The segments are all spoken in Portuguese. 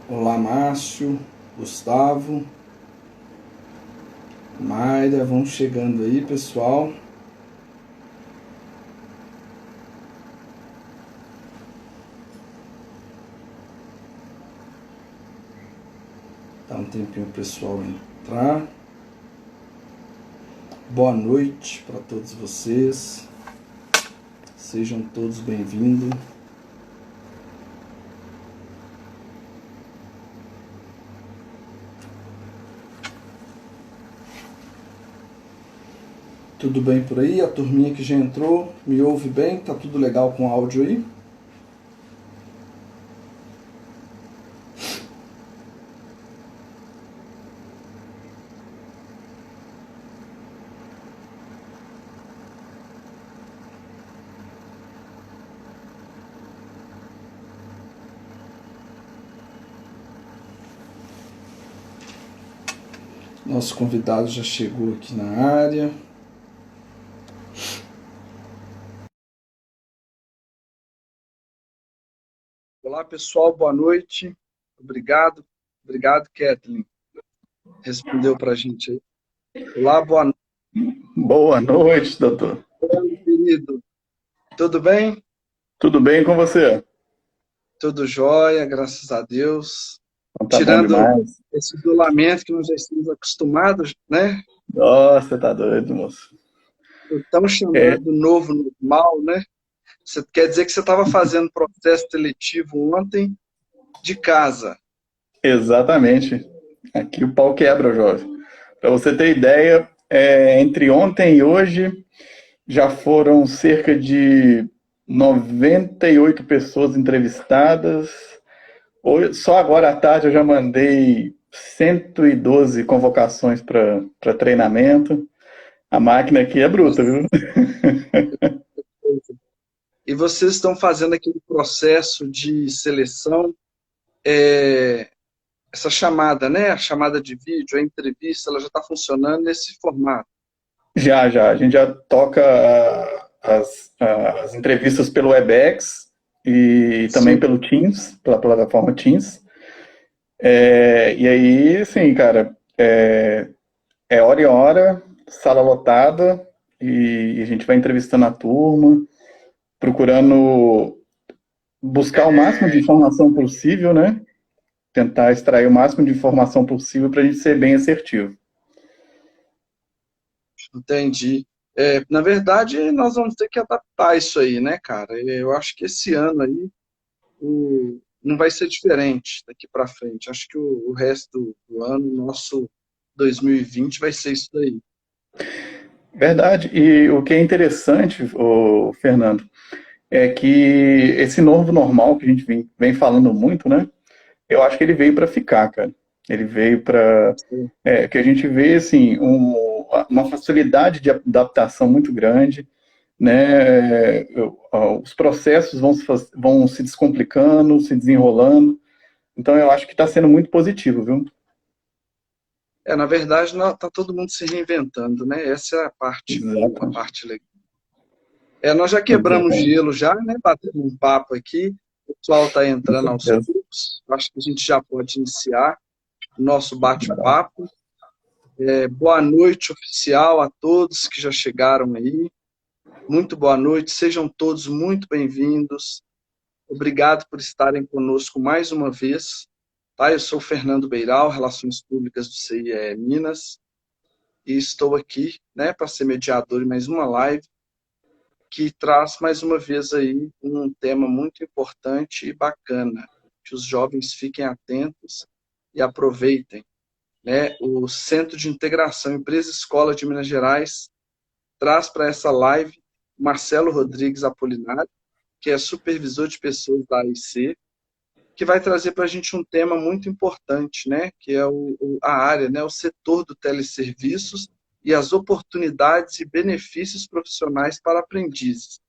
Olá, Márcio, Gustavo, Mayra, vão chegando aí, pessoal. Dá um tempinho o pessoal entrar. Boa noite para todos vocês. Sejam todos bem-vindos. Tudo bem por aí? A turminha que já entrou, me ouve bem? Tá tudo legal com o áudio aí? Nosso convidado já chegou aqui na área. Olá, pessoal, boa noite. Obrigado, Kathleen. Respondeu para a gente aí. Olá, boa noite. Boa noite, doutor. Oi, querido. Tudo bem? Tudo bem com você? Tudo jóia, graças a Deus. Então tá bom Tirando demais. esse isolamento que nós já estamos acostumados, né? Nossa, tá doido, moço. O tão É, chamado novo normal, né? Você quer dizer que você estava fazendo processo seletivo ontem de casa. exatamente. Aqui o pau quebra, jovem. Para você ter ideia, entre ontem e hoje já foram cerca de 98 pessoas entrevistadas. Só agora à tarde eu já mandei 112 convocações para treinamento. A máquina aqui é bruta, Nossa. viu? E vocês estão fazendo aquele processo de seleção, é, essa chamada, né? A chamada de vídeo, a entrevista, ela já está funcionando nesse formato. Já, já. A gente já toca as entrevistas pelo Webex e também Sim, pelo Teams, pela plataforma Teams. E aí, sim, cara, é hora e hora, sala lotada, e a gente vai entrevistando a turma, procurando buscar o máximo de informação possível, né? Tentar extrair o máximo de informação possível para a gente ser bem assertivo. entendi. Na verdade, nós vamos ter que adaptar isso aí, né, cara? Eu acho que esse ano aí não vai ser diferente daqui para frente. Acho que o resto do ano, nosso 2020, vai ser isso daí. Verdade. E o que é interessante, Fernando, é que esse novo normal que a gente vem falando muito, né? Eu acho que ele veio para ficar, cara. Ele veio para que a gente vê assim uma facilidade de adaptação muito grande, né? Os processos vão se descomplicando, se desenrolando. Então eu acho que está sendo muito positivo, viu? Na verdade, está todo mundo se reinventando, né? Essa é a parte boa, a Exato, parte legal. Nós já quebramos exatamente. gelo já, né? Batendo um papo aqui. O pessoal está Com entrando aos certeza. poucos. Acho que a gente já pode iniciar o nosso bate-papo. Boa noite oficial a todos que já chegaram aí. Muito boa noite, sejam todos muito bem-vindos. Obrigado por estarem conosco mais uma vez. Tá? Eu sou Fernando Beiral, Relações Públicas do CIE Minas, e estou aqui, né, para ser mediador em mais uma live que traz mais uma vez aí um tema muito importante e bacana, que os jovens fiquem atentos e aproveitem, né? O Centro de Integração Empresa Escola de Minas Gerais traz para essa live Marcelo Rodrigues Apolinário, que é supervisor de pessoas da AIC, que vai trazer para a gente um tema muito importante, né? Que é a área, né? O setor do teleserviços e as oportunidades e benefícios profissionais para aprendizes.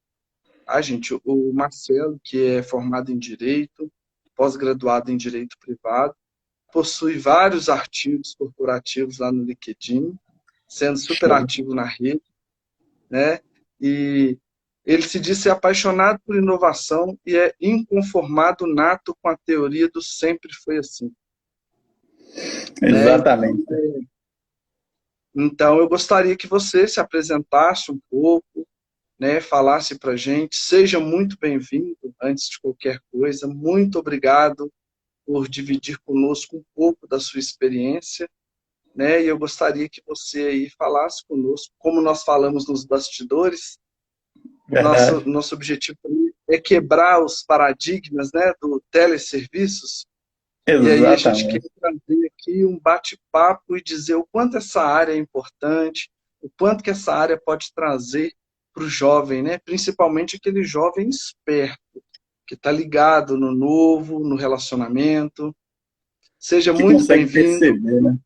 Gente, o Marcelo, que é formado em Direito, pós-graduado em Direito Privado, possui vários artigos corporativos lá no LinkedIn, sendo super Show. ativo na rede, né? E Ele se diz ser apaixonado por inovação e é inconformado nato com a teoria do sempre foi assim. Né? Exatamente. Então, eu gostaria que você se apresentasse um pouco, né, falasse para a gente. Seja muito bem-vindo, antes de qualquer coisa. Muito obrigado por dividir conosco um pouco da sua experiência. Né? E eu gostaria que você aí falasse conosco, como nós falamos nos bastidores, Verdade. nosso objetivo é quebrar os paradigmas, né, do teleserviços, e aí a gente quer Exatamente. trazer aqui um bate-papo e dizer o quanto essa área é importante, o quanto que essa área pode trazer para o jovem, né? Principalmente aquele jovem esperto, que está ligado no novo, no relacionamento. Seja Que muito consegue bem-vindo. perceber, né?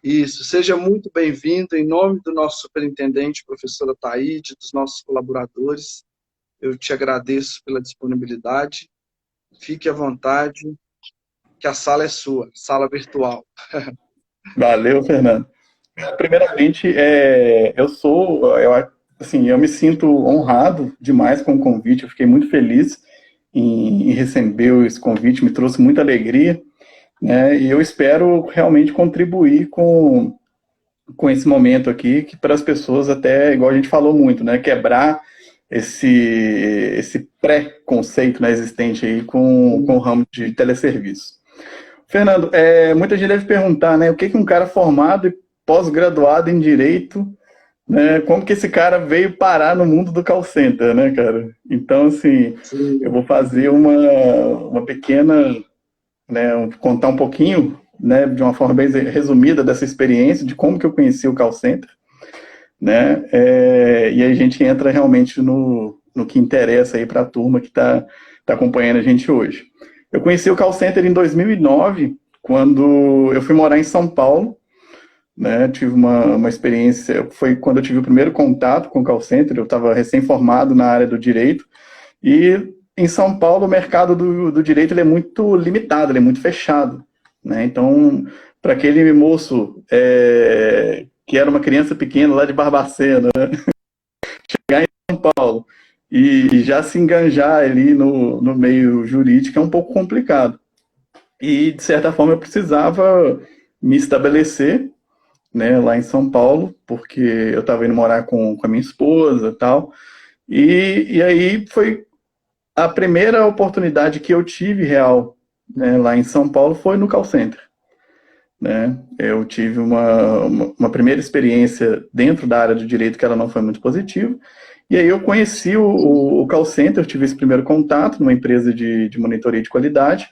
Isso, seja muito bem-vindo em nome do nosso superintendente, professora Taíde, dos nossos colaboradores. Eu te agradeço pela disponibilidade. Fique à vontade, que a sala é sua, sala virtual. Valeu, Fernando. Primeiramente, assim, eu me sinto honrado demais com o convite, eu fiquei muito feliz em receber esse convite, me trouxe muita alegria, né, e eu espero realmente contribuir com esse momento aqui, que para as pessoas até, igual a gente falou muito, né, quebrar esse pré-conceito, né, existente aí com o ramo de teleserviço. Fernando, muita gente deve perguntar, né, o que um cara formado e pós-graduado em Direito, né, como que esse cara veio parar no mundo do call center, né, cara? Então, assim, eu Sim. vou fazer uma pequena, né, contar um pouquinho, né, de uma forma bem resumida dessa experiência, de como que eu conheci o call center, né, e aí a gente entra realmente no que interessa aí para a turma que tá acompanhando a gente hoje. Eu conheci o call center em 2009, quando eu fui morar em São Paulo, né? Tive uma experiência, foi quando eu tive o primeiro contato com o call center, eu estava recém-formado na área do direito, e em São Paulo o mercado do direito ele é muito limitado, ele é muito fechado, né? Então, para aquele moço que era uma criança pequena lá de Barbacena, né? Chegar em São Paulo e já se enganjar ali no meio jurídico é um pouco complicado. E, de certa forma, eu precisava me estabelecer, né, lá em São Paulo, porque eu estava indo morar com a minha esposa e tal. E aí foi a primeira oportunidade que eu tive real, né, lá em São Paulo foi no call center. Né? Eu tive uma primeira experiência dentro da área do direito que ela não foi muito positiva. E aí eu conheci o call center, tive esse primeiro contato numa empresa de monitoria de qualidade,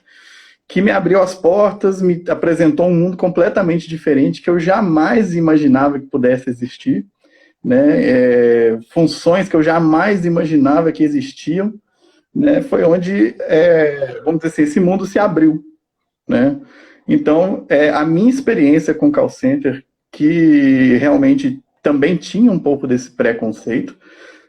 que me abriu as portas, me apresentou um mundo completamente diferente que eu jamais imaginava que pudesse existir, né? Funções que eu jamais imaginava que existiam, né? Foi onde, vamos dizer assim, esse mundo se abriu, né? Então, a minha experiência com call center, que realmente também tinha um pouco desse preconceito,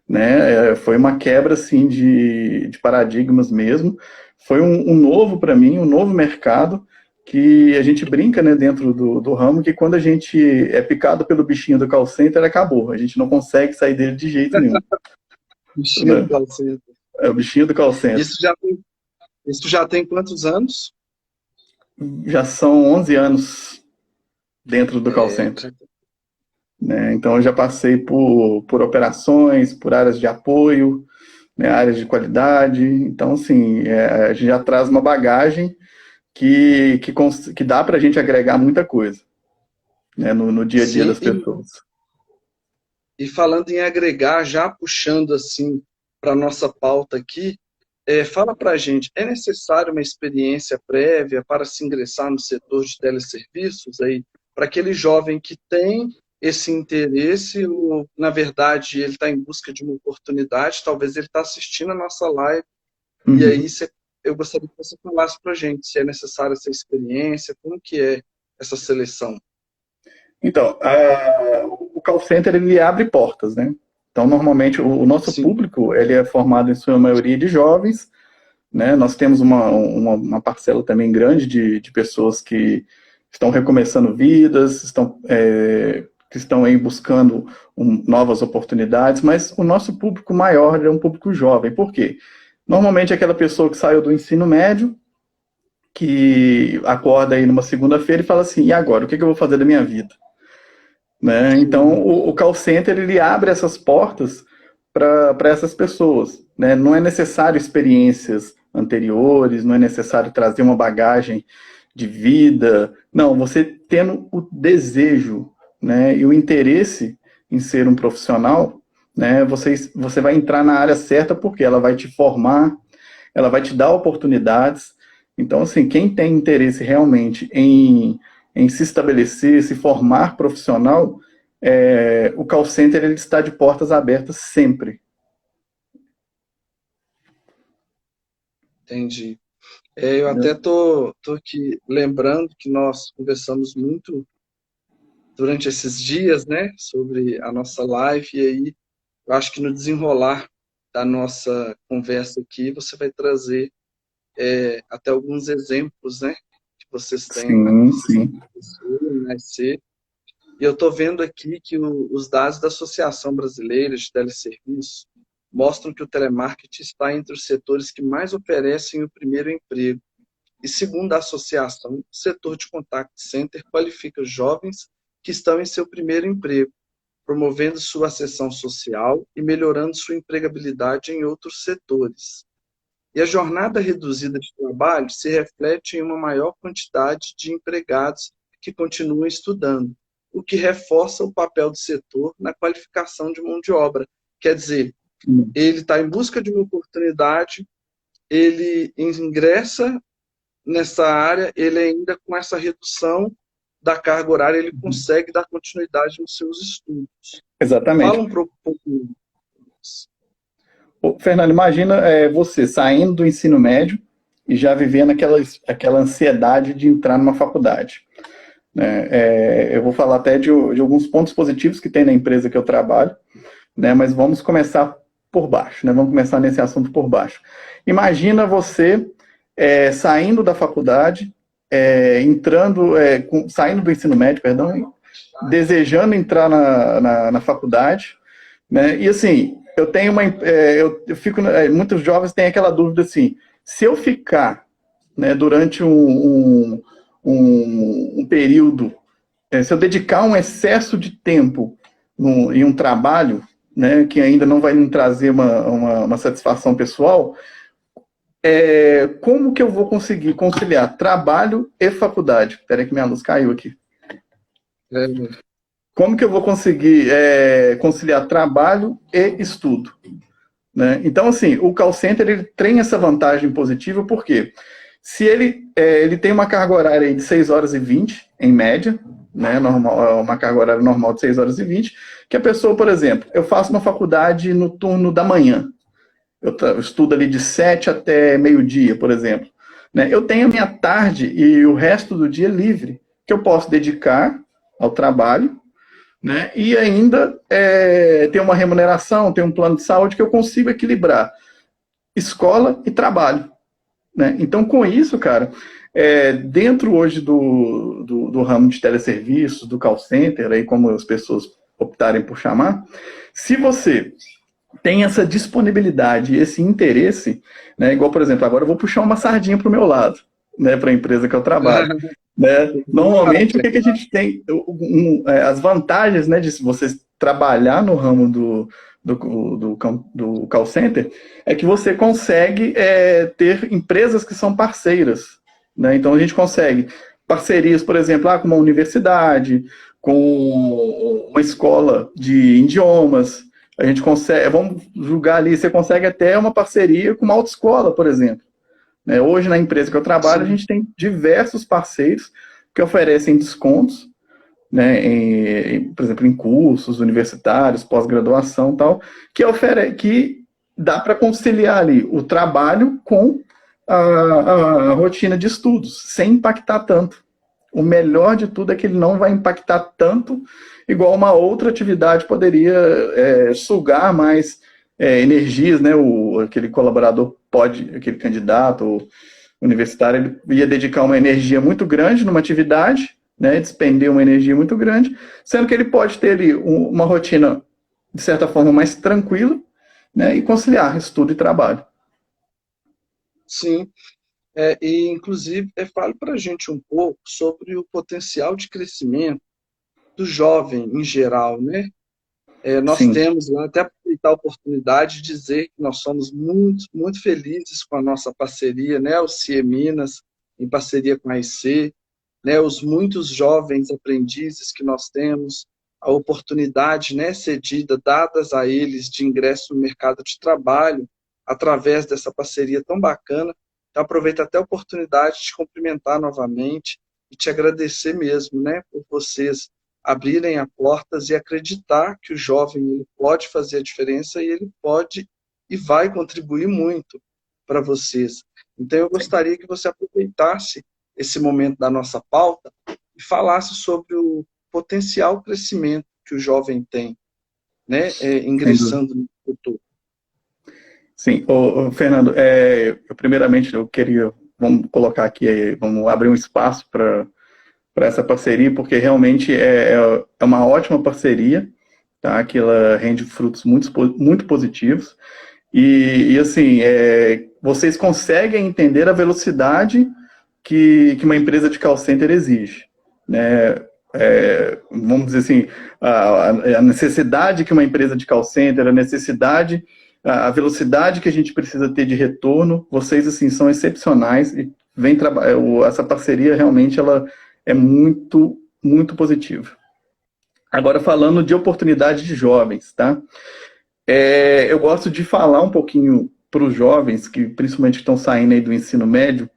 né? Foi uma quebra assim de paradigmas mesmo. Foi um novo para mim, um novo mercado que a gente brinca, né, dentro do ramo, que quando a gente é picado pelo bichinho do call center, acabou. A gente não consegue sair dele de jeito nenhum. Bichinho do Né? call center. É o bichinho do call center. Isso já tem quantos anos? Já são 11 anos dentro do call É, center. Né? Então eu já passei por operações, por áreas de apoio, né, áreas de qualidade. Então, assim, a gente já traz uma bagagem que dá para a gente agregar muita coisa, né, no dia a dia sim, das pessoas. e falando em agregar, já puxando assim para a nossa pauta aqui, fala para a gente, é necessário uma experiência prévia para se ingressar no setor de teleserviços aí, para aquele jovem que tem esse interesse, ou, na verdade, ele está em busca de uma oportunidade, talvez ele está assistindo a nossa live, e aí Uhum. eu gostaria que você falasse para a gente se é necessária essa experiência, como que é essa seleção. Então, o call center ele abre portas, né? Então, normalmente, o nosso Sim. público ele é formado em sua maioria de jovens, né? Nós temos uma parcela também grande de pessoas que estão recomeçando vidas, estão que estão aí buscando novas oportunidades, mas o nosso público maior é um público jovem. Por quê? Normalmente é aquela pessoa que saiu do ensino médio, que acorda aí numa segunda-feira e fala assim, e agora, o que eu vou fazer da minha vida? Né? Então, o call center, ele abre essas portas para essas pessoas. Né? Não é necessário experiências anteriores, não é necessário trazer uma bagagem de vida. Não, você tendo o desejo, né, e o interesse em ser um profissional, né, você vai entrar na área certa porque ela vai te formar, ela vai te dar oportunidades. Então, assim, quem tem interesse realmente em se estabelecer, se formar profissional, o call center ele está de portas abertas sempre. Entendi. Eu até tô aqui lembrando que nós conversamos muito durante esses dias, né, sobre a nossa live, e aí eu acho que no desenrolar da nossa conversa aqui, você vai trazer até alguns exemplos, né, que vocês têm na Sim, sim. na IC. E eu estou vendo aqui que os dados da Associação Brasileira de Teleserviços mostram que o telemarketing está entre os setores que mais oferecem o primeiro emprego. E segundo a associação, o setor de contact center qualifica jovens que estão em seu primeiro emprego, promovendo sua ascensão social e melhorando sua empregabilidade em outros setores. E a jornada reduzida de trabalho se reflete em uma maior quantidade de empregados que continuam estudando, o que reforça o papel do setor na qualificação de mão de obra. Quer dizer, ele está em busca de uma oportunidade, ele ingressa nessa área, ele ainda com essa redução da carga horária, ele consegue dar continuidade nos seus estudos. Exatamente. Fala um pouco mais. Fernando, imagina você saindo do ensino médio e já vivendo aquela ansiedade de entrar numa faculdade. Né? Eu vou falar até de alguns pontos positivos que tem na empresa que eu trabalho, né? Mas vamos começar por baixo, né? Vamos começar nesse assunto por baixo. Imagina você saindo da faculdade, saindo do ensino médio, perdão, desejando entrar na faculdade, né? E assim, eu tenho muitos jovens têm aquela dúvida assim, se eu ficar, né, durante um período, se eu dedicar um excesso de tempo em um trabalho, né, que ainda não vai me trazer uma satisfação pessoal, como que eu vou conseguir conciliar trabalho e faculdade? Espera aí que minha luz caiu aqui. Como que eu vou conseguir conciliar trabalho e estudo? Né? Então, assim, o call center ele tem essa vantagem positiva, porque se ele tem uma carga horária de 6 horas e 20, em média, né, uma carga horária normal de 6 horas e 20, que a pessoa, por exemplo, eu faço uma faculdade no turno da manhã, eu estudo ali de 7 até meio-dia, por exemplo. Né? Eu tenho a minha tarde e o resto do dia livre, que eu posso dedicar ao trabalho, né? E ainda ter uma remuneração, ter um plano de saúde que eu consigo equilibrar escola e trabalho. Né? Então, com isso, cara, dentro hoje do ramo de teleserviços, do call center, aí como as pessoas optarem por chamar, se você tem essa disponibilidade e esse interesse, né, igual, por exemplo, agora eu vou puxar uma sardinha para o meu lado, né, para a empresa que eu trabalho. Né? Normalmente, o que a gente tem? As vantagens, né, de você trabalhar no ramo do call center é que você consegue ter empresas que são parceiras. Né? Então, a gente consegue parcerias, por exemplo, com uma universidade, com uma escola de idiomas. A gente consegue, vamos julgar ali, você consegue até uma parceria com uma autoescola, por exemplo. Hoje, na empresa que eu trabalho, Sim. A gente tem diversos parceiros que oferecem descontos, né, por exemplo, em cursos universitários, pós-graduação e tal, que dá para conciliar ali o trabalho com a rotina de estudos, sem impactar tanto. O melhor de tudo é que ele não vai impactar tanto igual uma outra atividade poderia sugar mais energias, né? Aquele colaborador aquele candidato universitário, ele ia dedicar uma energia muito grande numa atividade, né, despender uma energia muito grande, sendo que ele pode ter ali uma rotina, de certa forma, mais tranquila, né, e conciliar estudo e trabalho. Sim, e inclusive fale para a gente um pouco sobre o potencial de crescimento do jovem em geral, né? Nós Sim, temos lá, até aproveitar a oportunidade de dizer que nós somos muito, muito felizes com a nossa parceria, né? O CIE Minas, em parceria com a IC, né? Os muitos jovens aprendizes que nós temos, a oportunidade, né, cedida, dadas a eles de ingresso no mercado de trabalho, através dessa parceria tão bacana. Então, aproveito até a oportunidade de te cumprimentar novamente e te agradecer mesmo, né, por vocês abrirem as portas e acreditar que o jovem ele pode fazer a diferença e ele pode e vai contribuir muito para vocês. Então, eu gostaria que você aproveitasse esse momento da nossa pauta e falasse sobre o potencial crescimento que o jovem tem, né, sem dúvida. ingressando no futuro. Sim, Fernando, primeiramente eu queria, vamos colocar aqui, vamos abrir um espaço para essa parceria, porque realmente é uma ótima parceria, tá? Que ela rende frutos muito, muito positivos. E assim, vocês conseguem entender a velocidade que uma empresa de call center exige, né? Vamos dizer assim, a necessidade que uma empresa de call center, a necessidade, a velocidade que a gente precisa ter de retorno, vocês assim são excepcionais e essa parceria realmente ela é muito, muito positiva. Agora falando de oportunidade de jovens, tá? Eu gosto de falar um pouquinho para os jovens, que principalmente estão saindo aí do ensino médio,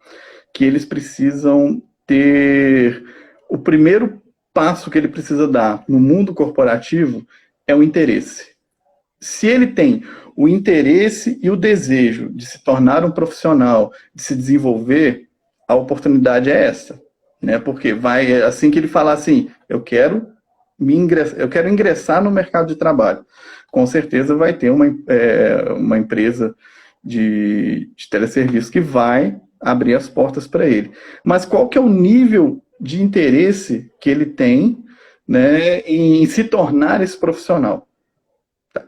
que eles precisam ter o primeiro passo que ele precisa dar no mundo corporativo é o interesse. Se ele tem o interesse e o desejo de se tornar um profissional, de se desenvolver, a oportunidade é essa, né? Porque vai assim que ele falar assim, eu quero ingressar no mercado de trabalho, com certeza vai ter uma empresa de teleserviço que vai abrir as portas para ele. Mas qual que é o nível de interesse que ele tem, né, em se tornar esse profissional?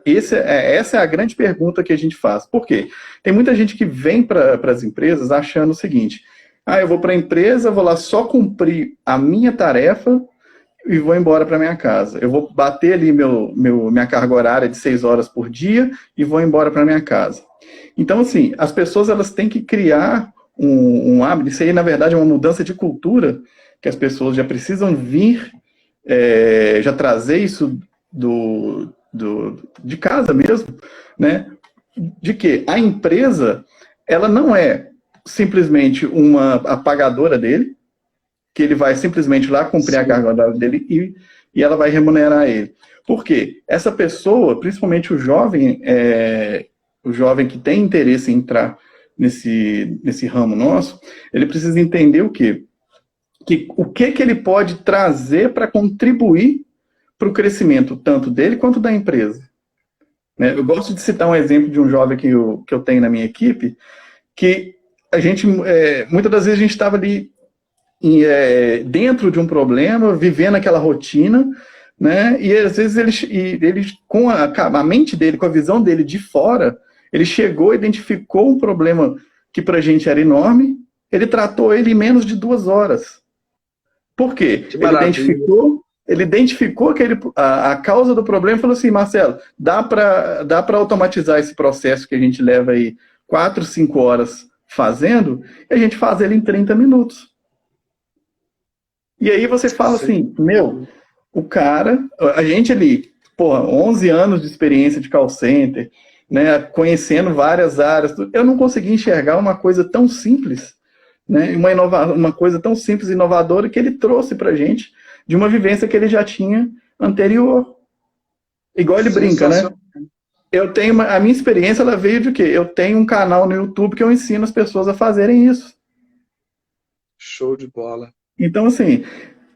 Essa é a grande pergunta que a gente faz. Por quê? Tem muita gente que vem para as empresas achando o seguinte, eu vou para a empresa, vou lá só cumprir a minha tarefa e vou embora para minha casa. Eu vou bater ali minha carga horária de 6 horas por dia e vou embora para minha casa. Então, assim, as pessoas elas têm que criar um hábito. Isso aí, na verdade, é uma mudança de cultura, que as pessoas já precisam vir, já trazer isso de casa mesmo, né? De que a empresa, ela não é simplesmente uma apagadora dele, que ele vai simplesmente lá cumprir a carga horária dele e ela vai remunerar ele. Por quê? Essa pessoa, principalmente o jovem que tem interesse em entrar nesse ramo nosso, ele precisa entender o quê? O que ele pode trazer para contribuir para o crescimento tanto dele quanto da empresa. Né? Eu gosto de citar um exemplo de um jovem que eu tenho na minha equipe, que a gente, muitas das vezes a gente estava ali dentro de um problema, vivendo aquela rotina, né? E às vezes ele com a mente dele, com a visão dele de fora, ele chegou, identificou um problema que para a gente era enorme, ele tratou ele em menos de 2 horas. Por quê? Ele identificou a causa do problema e falou assim, Marcelo, dá para automatizar esse processo que a gente leva aí 4, 5 horas fazendo, e a gente faz ele em 30 minutos. E aí você fala assim, o cara, a gente ali, 11 anos de experiência de call center, né, conhecendo várias áreas, eu não consegui enxergar uma coisa tão simples, né, uma coisa tão simples e inovadora que ele trouxe pra gente, de uma vivência que ele já tinha anterior. Igual ele brinca, né? A minha experiência, ela veio de quê? Eu tenho um canal no YouTube que eu ensino as pessoas a fazerem isso. Show de bola. Então, assim,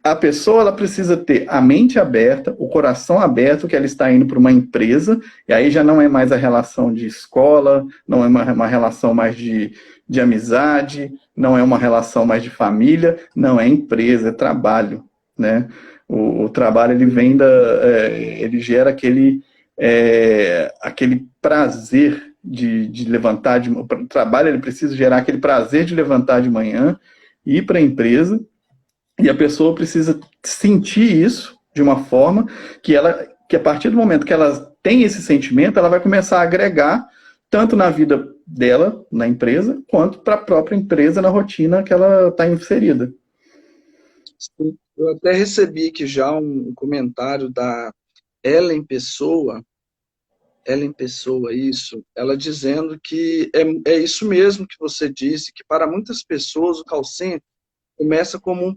a pessoa ela precisa ter a mente aberta, o coração aberto, que ela está indo para uma empresa, e aí já não é mais a relação de escola, não é uma relação mais de amizade, não é uma relação mais de família, não é empresa, é trabalho. né? O trabalho, ele vem ele gera aquele prazer de levantar, o trabalho, ele precisa gerar aquele prazer de levantar de manhã, ir para a empresa, e a pessoa precisa sentir isso de uma forma que a partir do momento que ela tem esse sentimento, ela vai começar a agregar tanto na vida dela, na empresa, quanto para a própria empresa, na rotina que ela está inserida. Eu até recebi aqui já um comentário da Ellen Pessoa, isso, ela dizendo que é isso mesmo que você disse, que para muitas pessoas o call center começa como um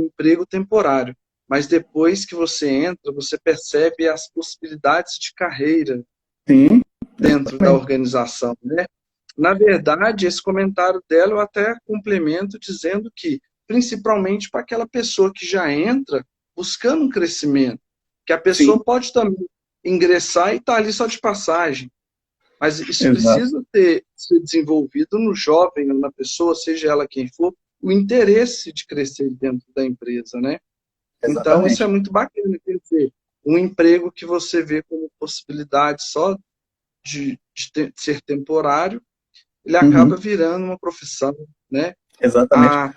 emprego temporário, mas depois que você entra, você percebe as possibilidades de carreira Sim, dentro da organização, né? Na verdade, esse comentário dela eu até complemento dizendo que, principalmente para aquela pessoa que já entra buscando um crescimento, que a pessoa sim, pode também ingressar e estar ali só de passagem, mas isso exato, precisa ser desenvolvido no jovem, na pessoa, seja ela quem for, o interesse de crescer dentro da empresa, né? Então, isso é exatamente. muito bacana, quer dizer, um emprego que você vê como possibilidade só de ser temporário, ele acaba Uhum, virando uma profissão, né? exatamente. A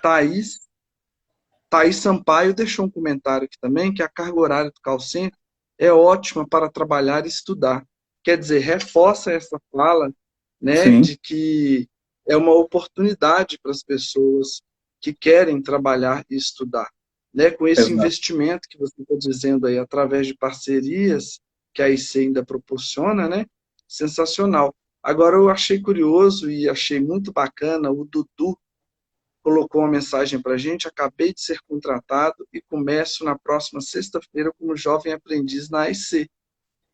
Thaís Sampaio deixou um comentário aqui também, que a carga horária do call center é ótima para trabalhar e estudar. Quer dizer, reforça essa fala, né, Sim, de que é uma oportunidade para as pessoas que querem trabalhar e estudar. Né? Com esse exato. investimento que você está dizendo aí, através de parcerias que a IC ainda proporciona, né? Sensacional. Agora, eu achei curioso e achei muito bacana o Dudu colocou uma mensagem para a gente: acabei de ser contratado e começo na próxima sexta-feira como jovem aprendiz na AIC. Show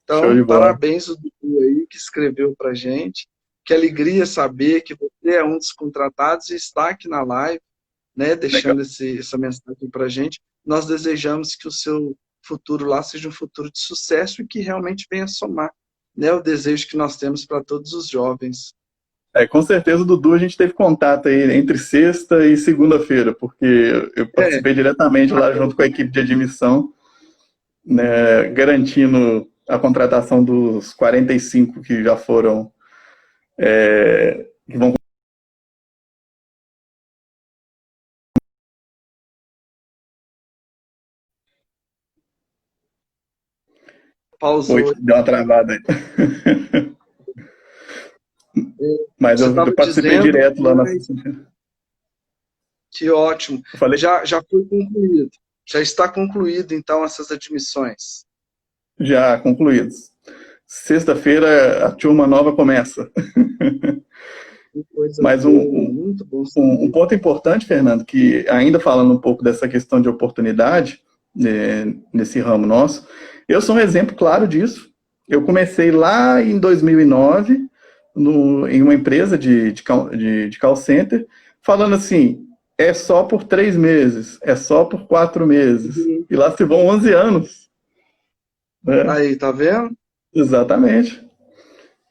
Então, de bola. parabéns o Dudu aí que escreveu para a gente. Que alegria saber que você é um dos contratados e está aqui na live, né, Legal. deixando essa mensagem para a gente. Nós desejamos que o seu futuro lá seja um futuro de sucesso e que realmente venha somar, né, o desejo que nós temos para todos os jovens. Com certeza o Dudu a gente teve contato aí entre sexta e segunda-feira, porque eu É, participei diretamente lá junto com a equipe de admissão, né, garantindo a contratação dos 45 que já foram, que vão pausou. hoje, deu uma travada aí. Mas Você eu estava participei dizendo, direto lá na mas sexta-feira. que ótimo. Eu falei, Já foi concluído. Já está concluído, então, essas admissões. já concluídos. Sexta-feira a turma nova começa. Que coisa Mas boa, muito bom um saber. ponto importante, Fernando, que ainda falando um pouco dessa questão de oportunidade, nesse ramo nosso, eu sou um exemplo claro disso. Eu comecei lá em 2009, em uma empresa de call center, falando assim, é só por 3 meses, é só por 4 meses. Uhum. E lá se vão 11 anos. Né? Aí, tá vendo? Exatamente.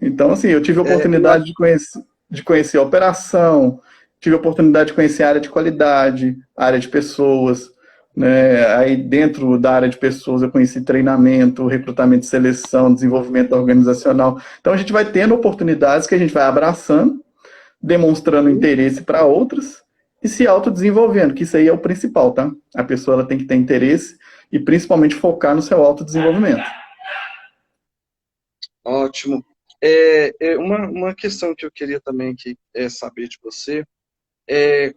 Então, assim, eu tive a Eu oportunidade acho de conhecer a operação, tive a oportunidade de conhecer a área de qualidade, a área de pessoas, né? Aí dentro da área de pessoas eu conheci treinamento, recrutamento e seleção, desenvolvimento organizacional. Então a gente vai tendo oportunidades que a gente vai abraçando, demonstrando que interesse para outras e se autodesenvolvendo, que isso aí é o principal, tá? A pessoa ela tem que ter interesse e principalmente focar no seu autodesenvolvimento. ótimo. Uma questão que eu queria também aqui, saber de você,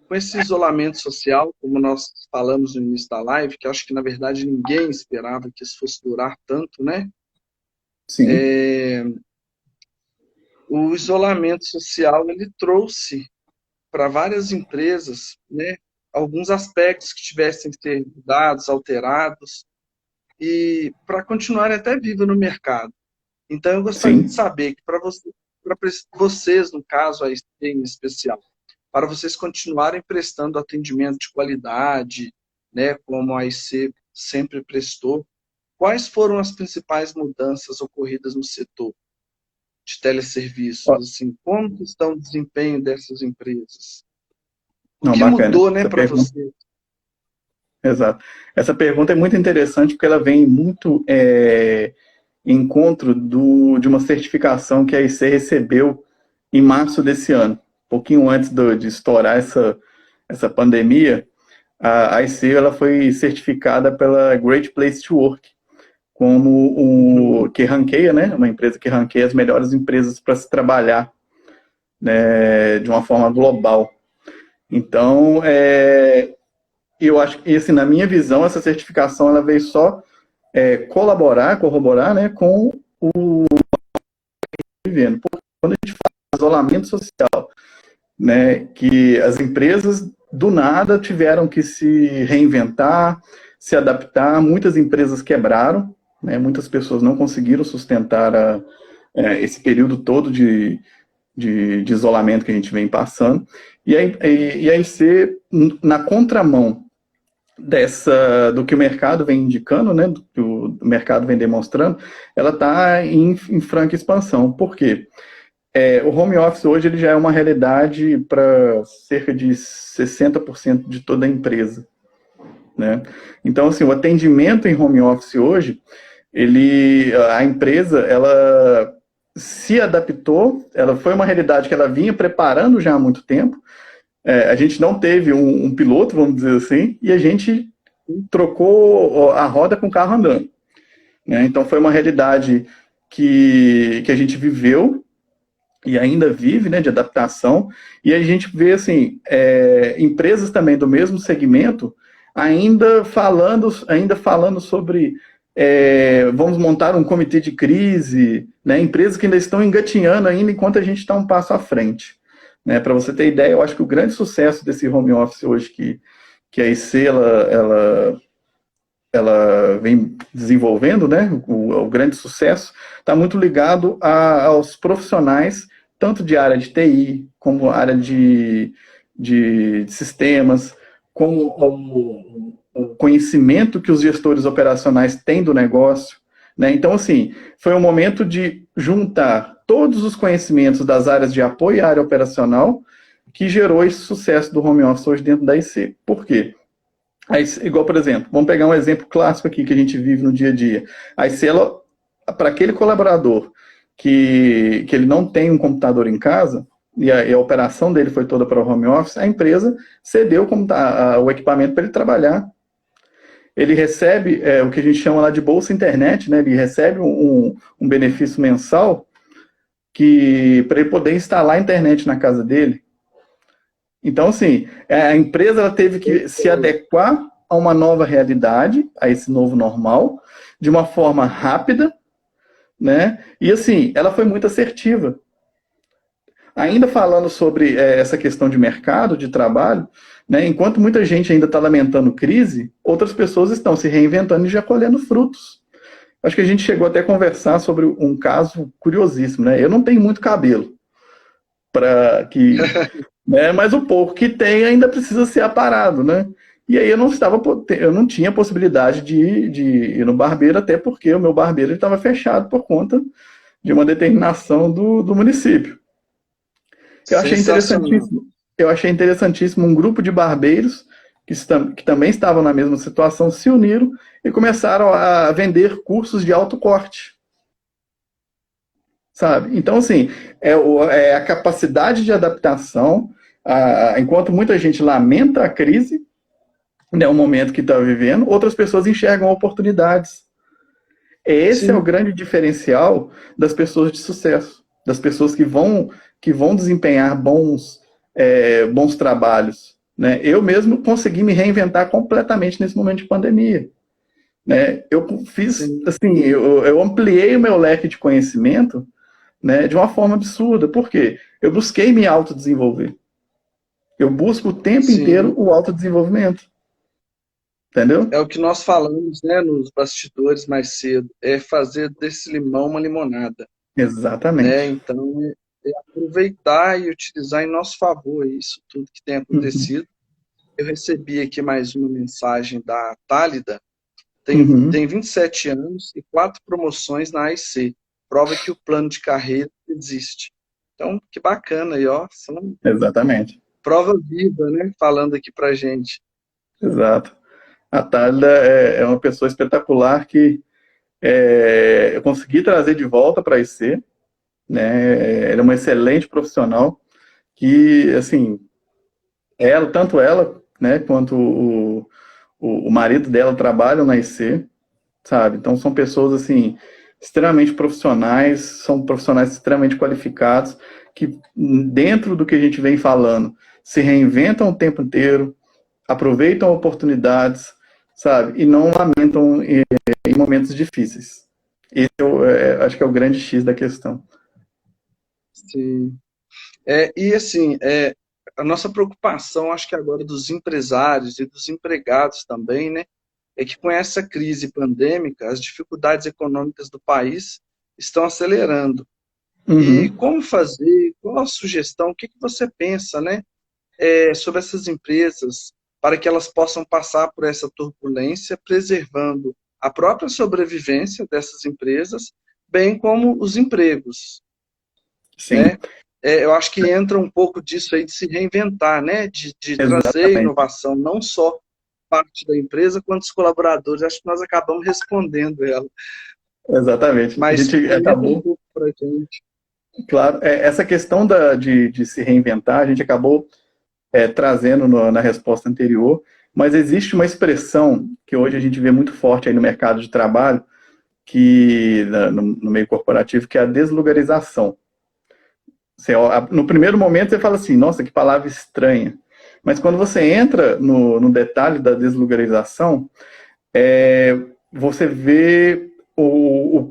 com esse isolamento social, como nós falamos no início da live, que acho que, na verdade, ninguém esperava que isso fosse durar tanto, né? Sim, O isolamento social, ele trouxe para várias empresas, né, alguns aspectos que tivessem que ser mudados, alterados, e para continuar até viva no mercado. Então, eu gostaria de sim. saber que para vocês, no caso, a IC em especial, para vocês continuarem prestando atendimento de qualidade, né, como a IC sempre prestou, quais foram as principais mudanças ocorridas no setor de teleserviços? Assim, como que está o desempenho dessas empresas? O Não, que bacana. mudou, né, Essa para pergunta você? exato. Essa pergunta é muito interessante porque ela vem muito em encontro de uma certificação que a IC recebeu em março desse ano, um pouquinho antes de estourar essa pandemia. A IC ela foi certificada pela Great Place to Work, como que ranqueia, né, uma empresa que ranqueia as melhores empresas para se trabalhar, né, de uma forma global. Então, eu acho que, assim, na minha visão, essa certificação ela veio só corroborar, né, com o vivendo. Quando a gente fala de isolamento social, né, que as empresas do nada tiveram que se reinventar, se adaptar, muitas empresas quebraram, né, muitas pessoas não conseguiram sustentar esse período todo de isolamento que a gente vem passando, e aí ser na contramão do que o mercado vem indicando, né, do que o mercado vem demonstrando, ela está em franca expansão. Por quê? O home office hoje ele já é uma realidade para cerca de 60% de toda a empresa, né? Então, assim, o atendimento em home office hoje, a empresa, ela se adaptou, ela foi uma realidade que ela vinha preparando já há muito tempo. A gente não teve um piloto, vamos dizer assim, e a gente trocou a roda com o carro andando, né? Então, foi uma realidade que a gente viveu e ainda vive, né, de adaptação, e a gente vê, assim, empresas também do mesmo segmento ainda falando sobre vamos montar um comitê de crise, né, empresas que ainda estão engatinhando ainda enquanto a gente está um passo à frente. Né? Para você ter ideia, eu acho que o grande sucesso desse home office hoje que a IC ela vem desenvolvendo, né, o grande sucesso, está muito ligado aos profissionais, tanto de área de TI, como área de sistemas, como o conhecimento que os gestores operacionais têm do negócio. Né? Então, assim, foi um momento de juntar todos os conhecimentos das áreas de apoio à área operacional que gerou esse sucesso do home office hoje dentro da IC. Por quê? Igual, por exemplo, vamos pegar um exemplo clássico aqui que a gente vive no dia a dia. A IC, para aquele colaborador que ele não tem um computador em casa, e a operação dele foi toda para o home office, a empresa cedeu o equipamento para ele trabalhar. Ele recebe o que a gente chama lá de bolsa internet, né? Ele recebe um benefício mensal para ele poder instalar a internet na casa dele. Então, assim, a empresa ela teve que se adequar a uma nova realidade, a esse novo normal, de uma forma rápida, né? E, assim, ela foi muito assertiva. Ainda falando sobre essa questão de mercado, de trabalho, né, enquanto muita gente ainda está lamentando crise, outras pessoas estão se reinventando e já colhendo frutos. Acho que a gente chegou até a conversar sobre um caso curiosíssimo. Né? Eu não tenho muito cabelo, mas o pouco que tem ainda precisa ser aparado, né? E aí eu não tinha possibilidade de ir no barbeiro, até porque o meu barbeiro estava fechado por conta de uma determinação do município. Eu achei interessantíssimo um grupo de barbeiros que também estavam na mesma situação se uniram e começaram a vender cursos de autocorte. Sabe? Então, assim, a capacidade de adaptação, enquanto muita gente lamenta a crise, né, o momento que está vivendo, outras pessoas enxergam oportunidades. Esse é o grande diferencial das pessoas de sucesso, das pessoas que vão desempenhar bons trabalhos. Né? Eu mesmo consegui me reinventar completamente nesse momento de pandemia. Né? Eu fiz, assim, eu ampliei o meu leque de conhecimento, né, de uma forma absurda. Por quê? Eu busquei me autodesenvolver. Eu busco o tempo inteiro o autodesenvolvimento. Entendeu? É o que nós falamos, né, nos bastidores mais cedo, é fazer desse limão uma limonada. Exatamente. Né? Então, aproveitar e utilizar em nosso favor isso tudo que tem acontecido. Eu recebi aqui mais uma mensagem da Tálida, tem 27 anos e 4 promoções na AIC. Prova que o plano de carreira existe. Então, que bacana aí, ó. Exatamente. Prova viva, né? Falando aqui pra gente. Exato. A Thalida é uma pessoa espetacular que eu consegui trazer de volta para a IC, né? Ela é uma excelente profissional que, assim, tanto ela, né, quanto o marido dela trabalham na IC, sabe? Então são pessoas, assim, extremamente profissionais, são profissionais extremamente qualificados, que dentro do que a gente vem falando, se reinventam o tempo inteiro, aproveitam oportunidades, sabe? E não lamentam em momentos difíceis. Esse acho que é o grande X da questão. Sim. E assim, a nossa preocupação, acho que agora dos empresários e dos empregados também, né, é que com essa crise pandêmica, as dificuldades econômicas do país estão acelerando. E Uhum. como fazer, qual a sugestão, o que que você pensa, né, sobre essas empresas para que elas possam passar por essa turbulência, preservando a própria sobrevivência dessas empresas, bem como os empregos, Sim, né? Eu acho que entra um pouco disso aí de se reinventar, né? De trazer exatamente. inovação, não só parte da empresa, quanto os colaboradores. Acho que nós acabamos respondendo ela. Exatamente. A Mas gente comenta um acabou, pouco para a gente. claro, essa questão de se reinventar, a gente acabou trazendo na resposta anterior, mas existe uma expressão que hoje a gente vê muito forte aí no mercado de trabalho, no meio corporativo, que é a deslugarização. No primeiro momento você fala assim, nossa, que palavra estranha. Mas quando você entra no detalhe da deslugarização, você vê o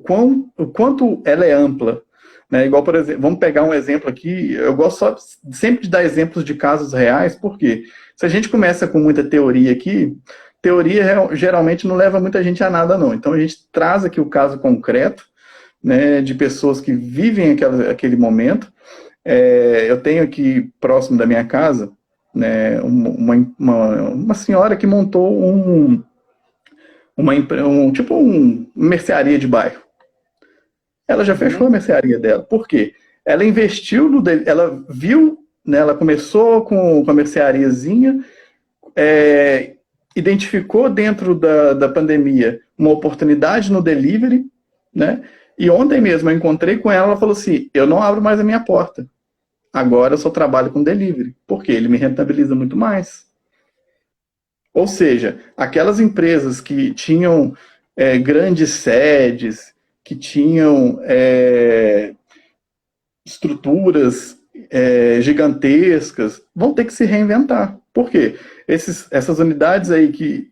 quanto ela é ampla. Né? Igual, por exemplo, vamos pegar um exemplo aqui, eu gosto sempre de dar exemplos de casos reais, porque se a gente começa com muita teoria aqui, teoria geralmente não leva muita gente a nada, não. Então a gente traz aqui o caso concreto, né, de pessoas que vivem aquele momento. Eu tenho aqui, próximo da minha casa, né, uma senhora que montou uma mercearia de bairro. Ela já fechou a Uhum. mercearia dela. Por quê? Ela investiu ela viu, né, ela começou com a merceariazinha, identificou dentro da pandemia uma oportunidade no delivery, né? E ontem mesmo eu encontrei com ela, ela falou assim, eu não abro mais a minha porta. Agora eu só trabalho com delivery. Por quê? Ele me rentabiliza muito mais. Ou seja, aquelas empresas que tinham grandes sedes, que tinham estruturas gigantescas, vão ter que se reinventar. Por quê? Essas unidades aí que,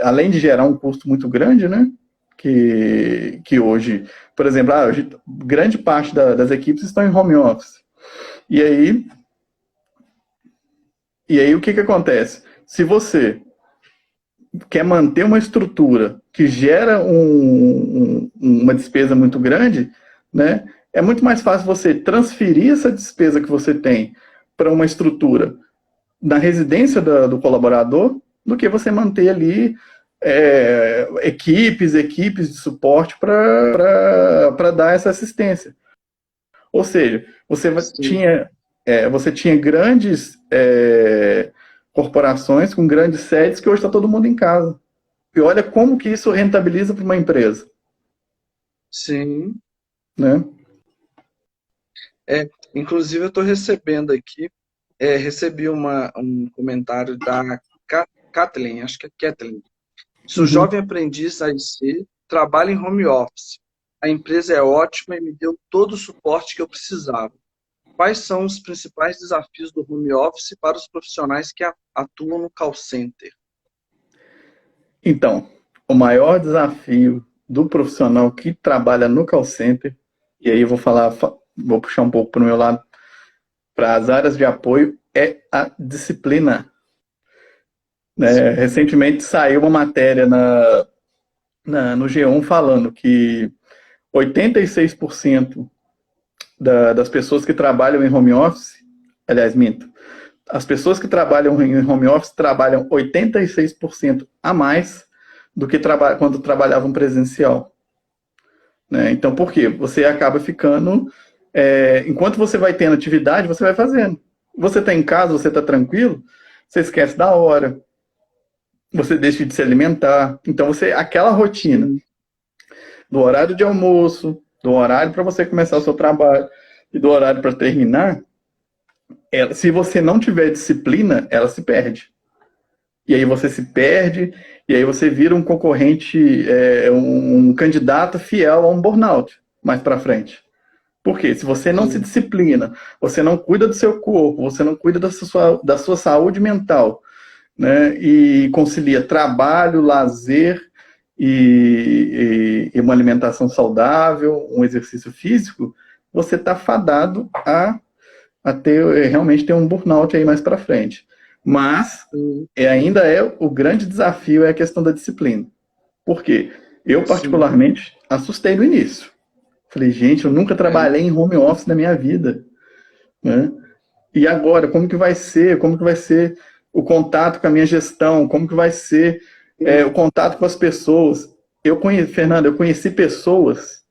além de gerar um custo muito grande, né? Que hoje, por exemplo, hoje, grande parte das equipes estão em home office. E aí o que acontece? Se você quer manter uma estrutura que gera uma despesa muito grande, né, é muito mais fácil você transferir essa despesa que você tem para uma estrutura na residência do colaborador do que você manter ali equipes de suporte para dar essa assistência. Ou seja, Sim, você tinha grandes corporações com grandes sedes que hoje está todo mundo em casa. E olha como que isso rentabiliza para uma empresa, sim. né? Inclusive, eu estou recebendo aqui, recebi um comentário da Kathleen, acho que é Kathleen. Sou Uhum. jovem aprendiz da IC, trabalho em home office. A empresa é ótima e me deu todo o suporte que eu precisava. Quais são os principais desafios do home office para os profissionais que atuam no call center? Então, o maior desafio do profissional que trabalha no call center, e aí eu vou puxar um pouco para o meu lado, para as áreas de apoio, é a disciplina. Né? Sim. Recentemente saiu uma matéria no G1 falando que 86% das pessoas que trabalham em home office, aliás, minto, as pessoas que trabalham em home office trabalham 86% a mais do que quando trabalhavam presencial. Né? Então, por quê? Você acaba ficando. Enquanto você vai tendo atividade, você vai fazendo. Você está em casa, você está tranquilo, você esquece da hora. você deixa de se alimentar. Então, aquela rotina sim, do horário de almoço, do horário para você começar o seu trabalho e do horário para terminar, se você não tiver disciplina, ela se perde. E aí você se perde, e aí você vira um concorrente, um candidato fiel a um burnout mais para frente. Por quê? Se você não se sim. disciplina, você não cuida do seu corpo, você não cuida da sua saúde mental, né? E concilia trabalho, lazer e uma alimentação saudável, um exercício físico, você está fadado a realmente ter um burnout aí mais para frente. Mas Sim, ainda o grande desafio é a questão da disciplina. Por quê? Eu, sim, particularmente, assustei no início. Falei, gente, eu nunca é, trabalhei em home office na minha vida, né? E agora, como que vai ser? Como que vai ser o contato com a minha gestão? Como que vai ser o sim, contato com as pessoas? Fernando, eu conheci pessoas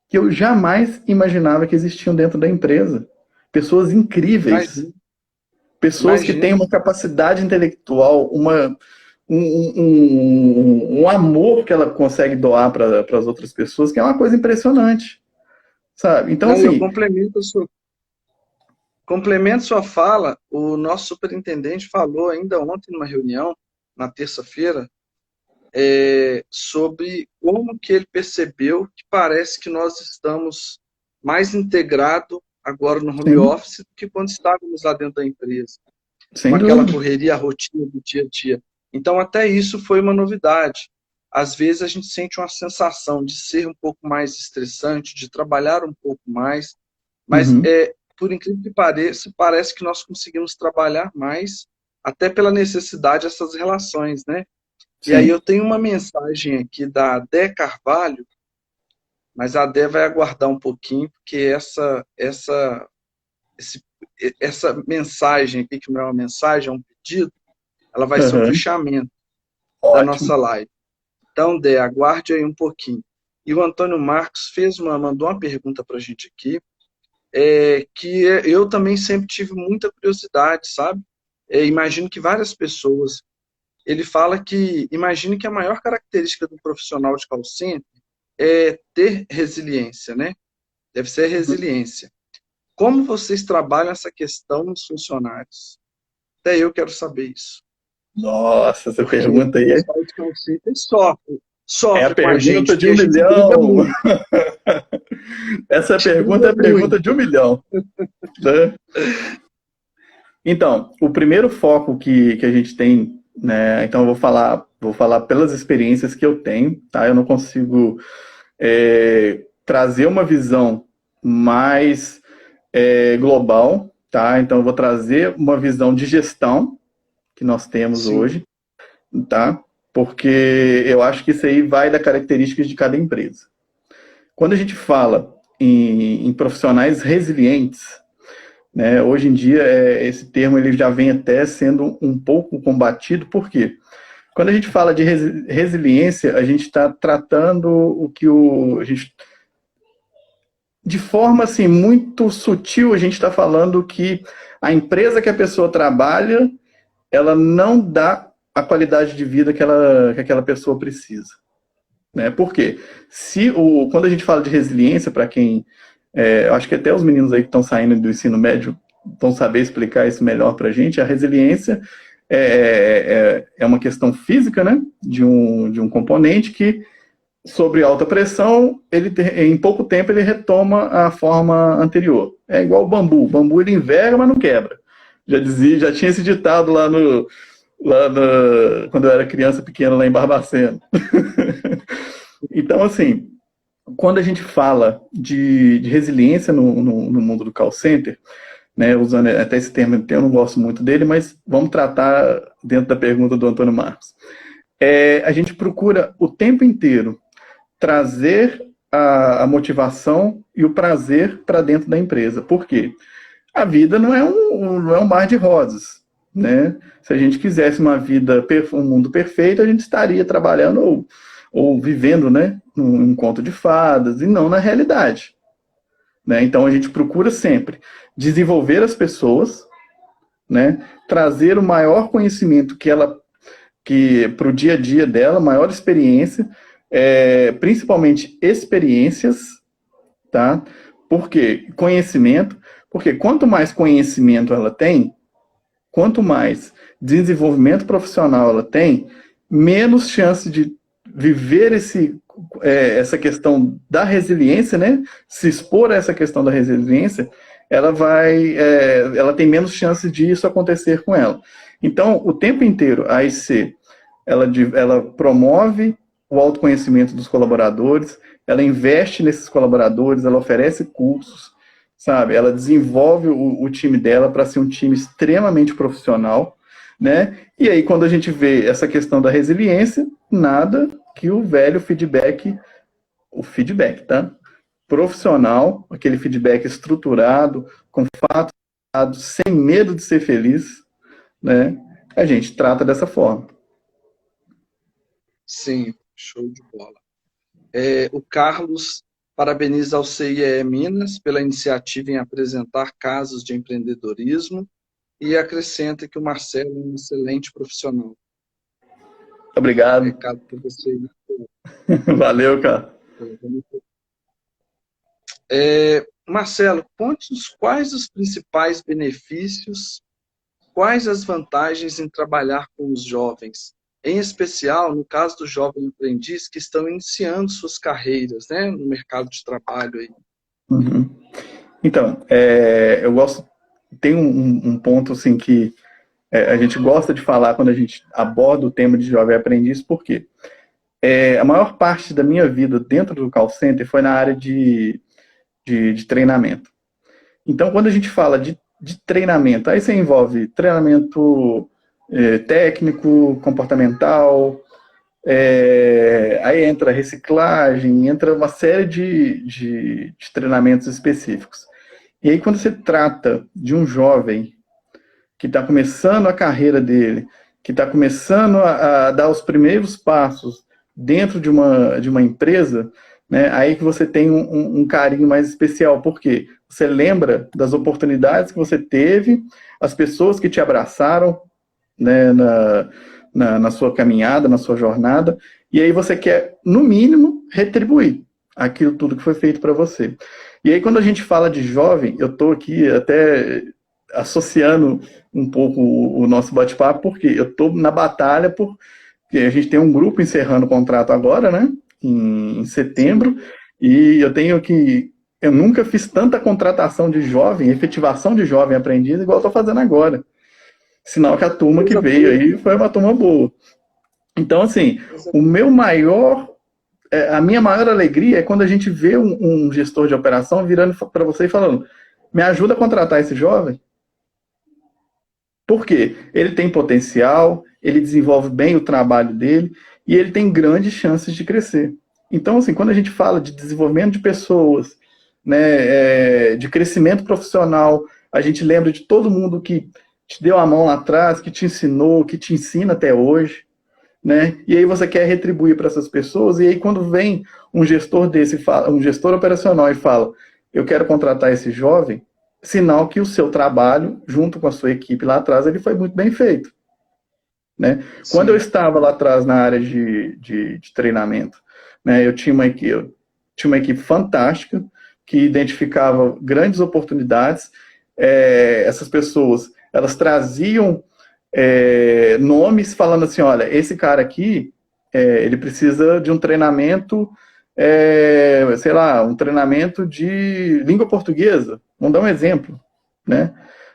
que eu jamais imaginava que existiam dentro da empresa. Pessoas incríveis, imagino, pessoas que têm imagino. uma capacidade intelectual, um amor que ela consegue doar para as outras pessoas, que é uma coisa impressionante, sabe? Então, Não, eu assim, complemento sua fala. O nosso superintendente falou ainda ontem numa reunião, na terça-feira, sobre como que ele percebeu que parece que nós estamos mais integrados agora no home sim, office do que quando estávamos lá dentro da empresa, com sem aquela dúvida. correria, a rotina do dia a dia. Então, até isso foi uma novidade. Às vezes a gente sente uma sensação de ser um pouco mais estressante, de trabalhar um pouco mais, mas Uhum, por incrível que pareça, parece que nós conseguimos trabalhar mais, até pela necessidade dessas relações, né? E aí sim. eu tenho uma mensagem aqui da Dé Carvalho, mas a Dé vai aguardar um pouquinho, porque esse- essa mensagem aqui, que não é uma mensagem, é um pedido, ela vai ser o Uhum, fechamento da ótimo. nossa live. Então, Dé, aguarde aí um pouquinho. E o Antônio Marcos mandou uma pergunta para a gente aqui, que eu também sempre tive muita curiosidade, sabe? Imagino que várias pessoas. Ele fala que, imagine que a maior característica do profissional de call center é ter resiliência, né? Deve ser resiliência. Como vocês trabalham essa questão nos funcionários? Até eu quero saber isso. Nossa, essa Porque pergunta o aí pessoal de call center é a sofre com a gente, pergunta de porque um a gente briga milhão. muito, Essa a gente pergunta briga é a pergunta muito. de um milhão, né? Então, o primeiro foco que a gente tem, né? Então, eu vou falar pelas experiências que eu tenho, tá? Eu não consigo trazer uma visão mais global, tá? Então, eu vou trazer uma visão de gestão que nós temos Sim, hoje, tá? Porque eu acho que isso aí vai da características de cada empresa. Quando a gente fala em profissionais resilientes, né, hoje em dia esse termo ele já vem até sendo um pouco combatido, por quê? Quando a gente fala de resiliência, a gente está tratando de forma assim muito sutil, a gente está falando que a empresa que a pessoa trabalha, ela não dá a qualidade de vida que aquela pessoa precisa. Né? Por quê? Quando a gente fala de resiliência, para quem. Eu acho que até os meninos aí que estão saindo do ensino médio vão saber explicar isso melhor para a gente. A resiliência é uma questão física, né? De um componente que, sobre alta pressão, em pouco tempo ele retoma a forma anterior. É igual o bambu. O bambu ele enverga, mas não quebra. Já tinha esse ditado quando eu era criança pequena lá em Barbacena. Então, assim, quando a gente fala de resiliência no mundo do call center, né, usando até esse termo, eu não gosto muito dele, mas vamos tratar dentro da pergunta do Antônio Marcos. A gente procura o tempo inteiro trazer a motivação e o prazer para dentro da empresa. Por quê? A vida não é um mar de rosas. Né? Se a gente quisesse um mundo perfeito, a gente estaria trabalhando ou vivendo, né, num conto de fadas e não na realidade. Né? Então a gente procura sempre desenvolver as pessoas, né, trazer o maior conhecimento que ela que para o dia a dia dela, maior experiência, principalmente experiências, tá? Por quê? Conhecimento, porque quanto mais conhecimento ela tem, quanto mais desenvolvimento profissional ela tem, menos chance de viver essa questão da resiliência, né? Se expor a essa questão da resiliência, ela tem menos chance de isso acontecer com ela. Então, o tempo inteiro, a IC, ela promove o autoconhecimento dos colaboradores, ela investe nesses colaboradores, ela oferece cursos, sabe? Ela desenvolve o time dela para ser um time extremamente profissional, né? E aí, quando a gente vê essa questão da resiliência, nada que o velho feedback, o feedback, tá? Profissional, aquele feedback estruturado, com fatos, sem medo de ser feliz, né? A gente trata dessa forma. Sim, show de bola. O Carlos parabeniza ao CIE Minas pela iniciativa em apresentar casos de empreendedorismo e acrescenta que o Marcelo é um excelente profissional. Obrigado. Recado para você. Valeu, cara. Marcelo, conte-nos quais os principais benefícios, quais as vantagens em trabalhar com os jovens, em especial no caso do jovem aprendiz que estão iniciando suas carreiras, né, no mercado de trabalho aí. Uhum. Então, eu gosto, tem um ponto assim que a gente gosta de falar quando a gente aborda o tema de jovem aprendiz, porque a maior parte da minha vida dentro do call center foi na área de treinamento. Então, quando a gente fala de treinamento, aí você envolve treinamento técnico, comportamental, aí entra reciclagem, entra uma série de treinamentos específicos. E aí, quando você trata de um jovem que está começando a carreira dele, que está começando a dar os primeiros passos dentro de uma empresa, né, aí que você tem um carinho mais especial. Por quê? Você lembra das oportunidades que você teve, as pessoas que te abraçaram, né, na sua caminhada, na sua jornada, e aí você quer, no mínimo, retribuir aquilo tudo que foi feito para você. E aí, quando a gente fala de jovem, eu estou aqui até associando um pouco o nosso bate-papo, porque eu estou na batalha porque a gente tem um grupo encerrando o contrato agora, né, em setembro, e eu nunca fiz tanta contratação de jovem, efetivação de jovem aprendiz, igual eu estou fazendo agora. Sinal que a turma que veio aí foi uma turma boa. Então, assim, a minha maior alegria é quando a gente vê um gestor de operação virando para você e falando: me ajuda a contratar esse jovem. Por quê? Ele tem potencial, ele desenvolve bem o trabalho dele e ele tem grandes chances de crescer. Então, assim, quando a gente fala de desenvolvimento de pessoas, né, de crescimento profissional, a gente lembra de todo mundo que te deu a mão lá atrás, que te ensinou, que te ensina até hoje, né? E aí você quer retribuir para essas pessoas, e aí quando vem um gestor um gestor operacional e fala: eu quero contratar esse jovem, sinal que o seu trabalho, junto com a sua equipe lá atrás, ele foi muito bem feito, né? Quando eu estava lá atrás na área de treinamento, né, eu tinha uma equipe fantástica que identificava grandes oportunidades. Essas pessoas, elas traziam nomes falando assim: olha, esse cara aqui, ele precisa de um treinamento, sei lá, um treinamento de língua portuguesa. Vamos dar um exemplo, né?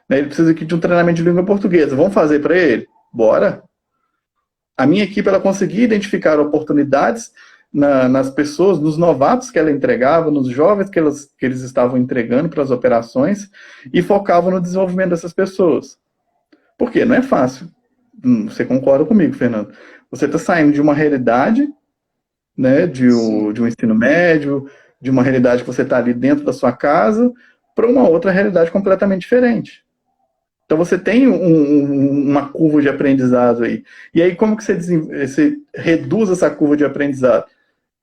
Ele precisa aqui de um treinamento de língua portuguesa. Vamos fazer para ele? Bora! A minha equipe, ela conseguia identificar oportunidades nas pessoas, nos novatos que ela entregava, nos jovens que eles estavam entregando para as operações, e focavam no desenvolvimento dessas pessoas. Por quê? Não é fácil. Você concorda comigo, Fernando? Você está saindo de uma realidade, né, de um ensino médio, de uma realidade que você está ali dentro da sua casa, para uma outra realidade completamente diferente. Então você tem uma curva de aprendizado aí. E aí como que você reduz essa curva de aprendizado?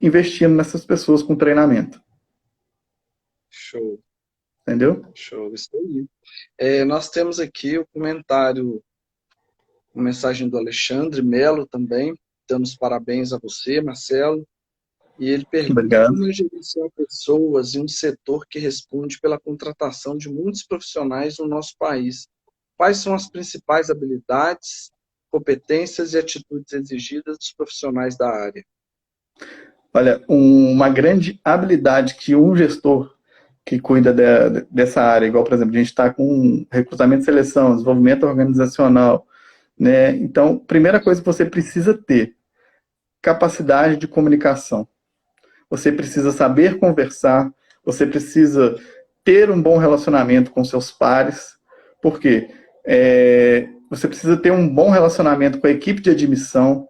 Investindo nessas pessoas com treinamento. Show. Entendeu? Show, isso aí. Nós temos aqui o comentário uma mensagem do Alexandre Melo também, dando os parabéns a você, Marcelo. E ele pergunta Obrigado. como é gerenciar pessoas em um setor que responde pela contratação de muitos profissionais no nosso país. Quais são as principais habilidades, competências e atitudes exigidas dos profissionais da área? Olha, uma grande habilidade que um gestor que cuida dessa área, igual, por exemplo, a gente está com recrutamento e seleção, desenvolvimento organizacional, né? Então, primeira coisa que você precisa ter, capacidade de comunicação. Você precisa saber conversar, você precisa ter um bom relacionamento com seus pares, porque você precisa ter um bom relacionamento com a equipe de admissão,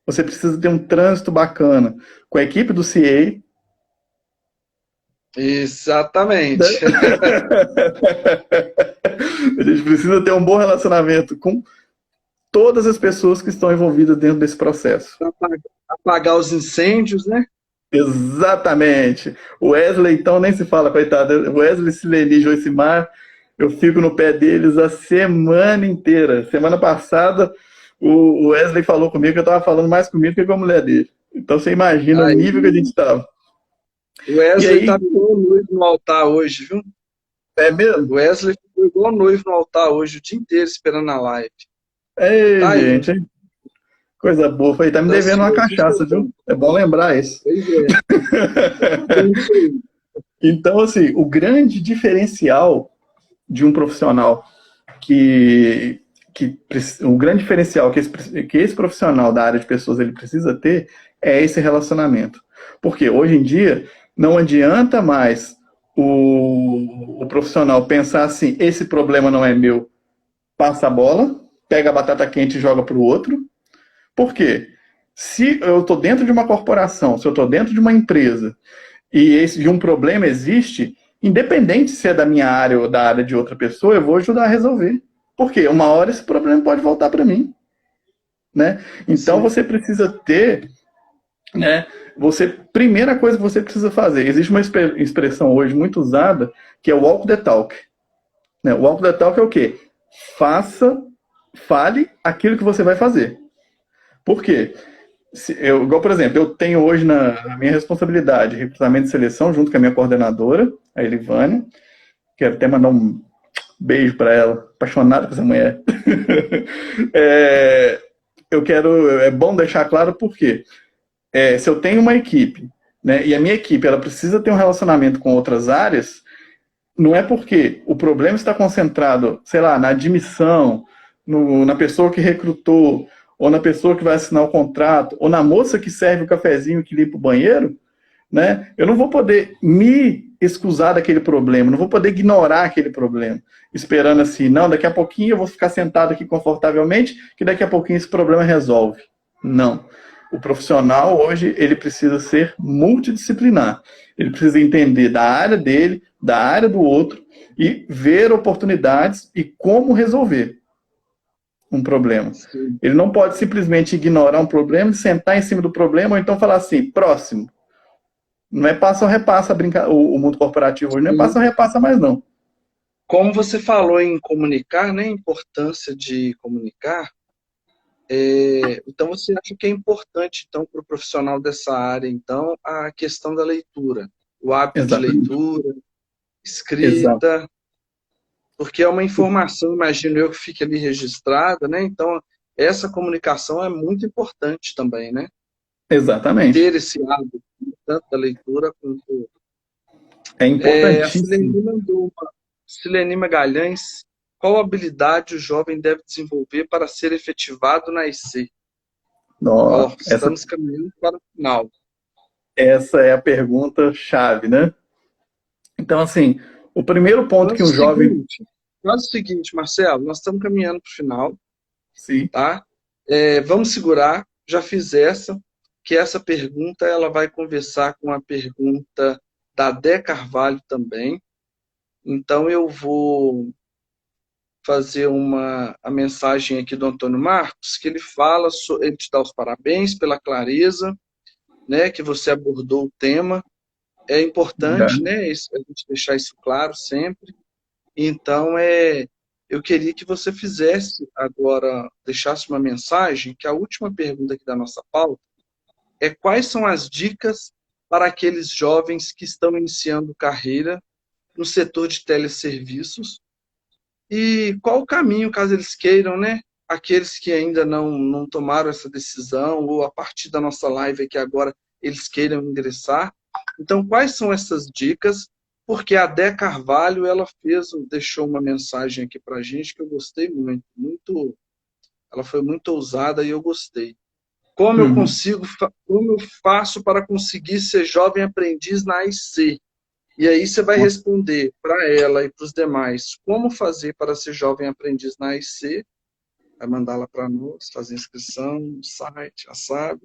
você precisa ter um trânsito bacana com a equipe do CA, né? Exatamente. A gente precisa ter um bom relacionamento com todas as pessoas que estão envolvidas dentro desse processo. Apagar os incêndios, né? Exatamente. O Wesley, então, nem se fala, coitado. Wesley, Sileni, Joicimar, eu fico no pé deles a semana inteira. Semana passada, o Wesley falou comigo que eu estava falando mais comigo que com a mulher dele. Então, você imagina o Aí, nível que a gente estava. o E Wesley tá aí, igual noivo no altar hoje, viu? é O mesmo? Wesley ficou igual noivo no altar hoje, o dia inteiro esperando a live. Ei, Tá aí, gente, hein? Coisa boa. Falei, tá me tá devendo uma ansioso, cachaça, viu? É bom lembrar isso. pois é. Isso aí. Então, assim, o grande diferencial de um profissional que o grande diferencial que esse profissional da área de pessoas ele precisa ter é esse relacionamento. Porque hoje em dia não adianta mais o profissional pensar assim, esse problema não é meu, passa a bola, pega a batata quente e joga para o outro. Por quê? Se eu estou dentro de uma corporação, se eu estou dentro de uma empresa e um problema existe, independente se é da minha área ou da área de outra pessoa, eu vou ajudar a resolver. Porque uma hora esse problema pode voltar para mim, né? Então Sim. você precisa ter, né? Primeira coisa que você precisa fazer, existe uma expressão hoje muito usada que é o walk the talk, né? O walk the talk é o quê? Fale aquilo que você vai fazer. Por quê? Igual, por exemplo, eu tenho hoje na minha responsabilidade recrutamento e seleção junto com a minha coordenadora, a Elivânia. Quero até mandar um beijo para ela, apaixonado por essa mulher. é, é bom deixar claro porque se eu tenho uma equipe, né, e a minha equipe ela precisa ter um relacionamento com outras áreas, não é porque o problema está concentrado, sei lá, na admissão, na pessoa que recrutou, ou na pessoa que vai assinar o contrato, ou na moça que serve o cafezinho que limpa o banheiro, né? Eu não vou poder me excusar daquele problema, não vou poder ignorar aquele problema, esperando assim, não, daqui a pouquinho eu vou ficar sentado aqui confortavelmente, que daqui a pouquinho esse problema resolve. Não. O profissional hoje, ele precisa ser multidisciplinar. Ele precisa entender da área dele, da área do outro, e ver oportunidades e como resolver um problema. Sim. Ele não pode simplesmente ignorar um problema, sentar em cima do problema, ou então falar assim, próximo. Não é passa ou repassa o mundo corporativo hoje, não é passa ou repassa mais não. Como você falou em comunicar, né, a importância de comunicar, então você acha que é importante então para o profissional dessa área então a questão da leitura, o hábito de Exatamente. leitura, Exato. escrita, porque é uma informação, imagino eu, que fique ali registrada, né? Então essa comunicação é muito importante também, né? Exatamente. Ter esse hábito tanto da leitura quanto É a importantíssimo. Silene mandou uma. Silene Magalhães, qual habilidade o jovem deve desenvolver para ser efetivado na IC? Ó, Ó, estamos caminhando para o final. essa é a pergunta chave, né? Então, assim, o primeiro ponto Faz que o um jovem. seguinte, faz o seguinte, Marcelo, nós estamos caminhando para o final, Sim, tá? Vamos segurar, já fiz essa, que essa pergunta ela vai conversar com a pergunta da Dé Carvalho também. Então eu vou fazer a mensagem aqui do Antônio Marcos, que ele fala, ele te dá os parabéns pela clareza, né, que você abordou o tema. É importante, obrigado. né, a gente deixar isso claro sempre. Então, eu queria que você fizesse agora, deixasse uma mensagem, que a última pergunta aqui da nossa pauta é quais são as dicas para aqueles jovens que estão iniciando carreira no setor de teleserviços e qual o caminho, caso eles queiram, né? Aqueles que ainda não tomaram essa decisão, ou a partir da nossa live aqui agora, eles queiram ingressar. Então, quais são essas dicas? Porque a Dé Carvalho, ela deixou uma mensagem aqui para a gente que eu gostei muito, ela foi muito ousada e eu gostei. Uhum. Como eu faço para conseguir ser jovem aprendiz na AIC? E aí você vai responder para ela e para os demais como fazer para ser jovem aprendiz na AIC, vai mandá-la para nós, fazer inscrição no site, já sabe,